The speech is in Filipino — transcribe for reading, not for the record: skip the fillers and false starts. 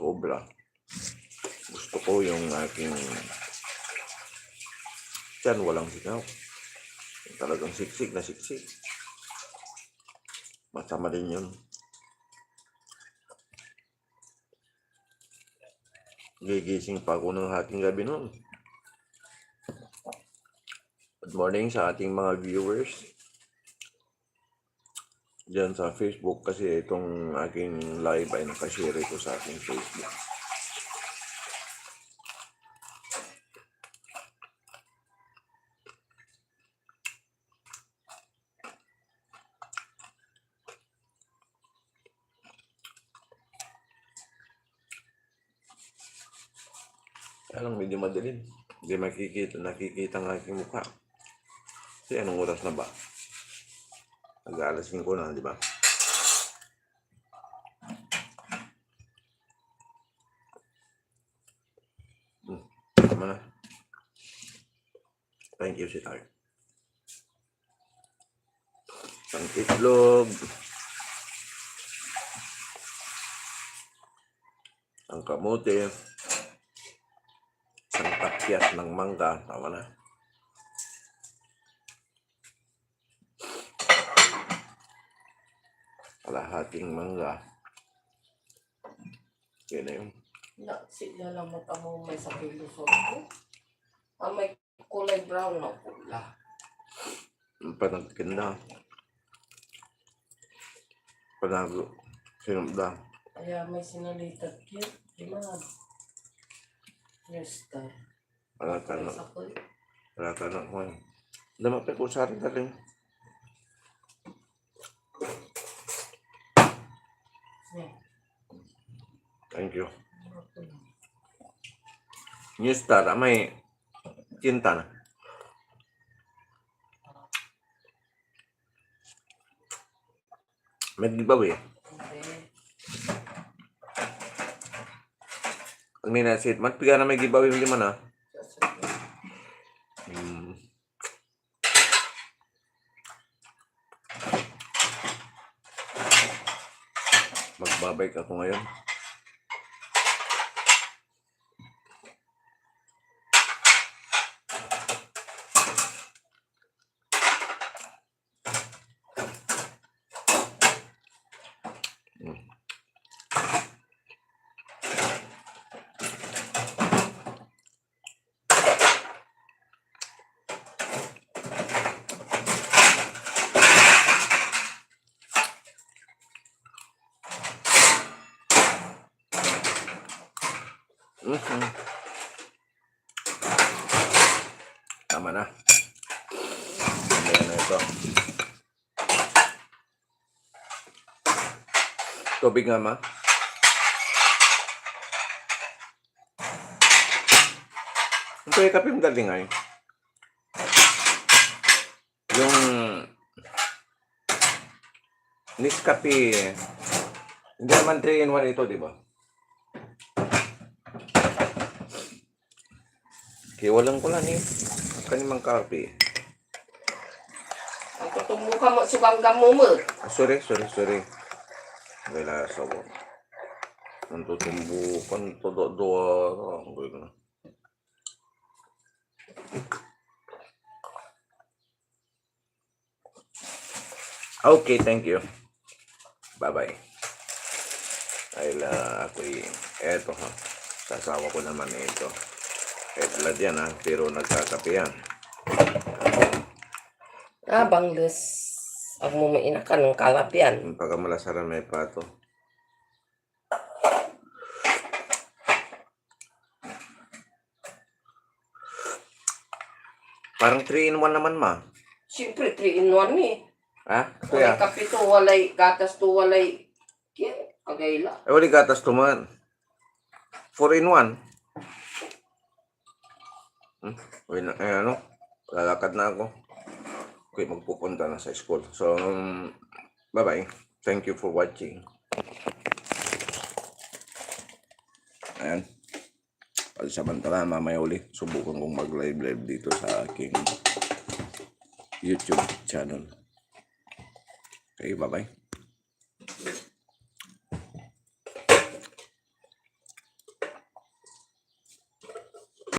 Sobra. Gusto ko yung aking tiyan walang singaw. Talagang siksik na siksik. Masama din yun. Gigising pa ako ng hating gabi noon. Good morning sa ating mga viewers dyan sa Facebook, kasi itong aking live ay nakashare ko sa aking Facebook. Kaya lang medyo madilim. Hindi nakikita ang aking mukha. Kasi anong oras na ba? Nag-aalas 5 na, di ba? Tama na. Thank you, sweetheart. Ang itlog. Ang kamote. Isang tapyas ng mangga. Tama na. Kalahating mangga. Yan na yun. Sila lang mo may sakit lusot ko. May kulay brown na pula. Panagkanda. Panago. Sinumda. Kaya may sinalitat yun. Gimana? Yes, star. Palatanak ko. Damapit ko sa rin taling. Thank you. New Star, may tinta na. May giveaway. Pag ninasit, magpiga na may giveaway hindi man Magbabike ako ngayon. Tama na. Ayan na ito. Tubig nga ma. Ito yung kape yung galing ay. Yung Nescafe. Hindi naman 3-in-1 ito, di ba? Kaya walang kulan eh. Kanimang kape. Ang tutumbo ka mo, subang gamumot. Sorry. Wala sa mo. Ang tutumbukan todo doa. Okay, thank you. Bye-bye. Ay ako'y eto ha. Sasawa ko naman ito. Edlad yan ha, pero nagkakape yan. Bangles. Ang mumaina ka ng kalap yan. Pagkamalasaran may pato. Parang 3-in-1 naman ma. Siyempre 3-in-1 eh. Ha? Walay kape to, walay gatas to, walay kagayla. Wali gatas to man. 4-in-1. Lalakad na ako. Okay, magpupunta na sa school. So, bye-bye. Thank you for watching. Ayan. Pagsamantala, mamaya uli, subukan kong mag-live dito sa aking YouTube channel. Okay, bye-bye.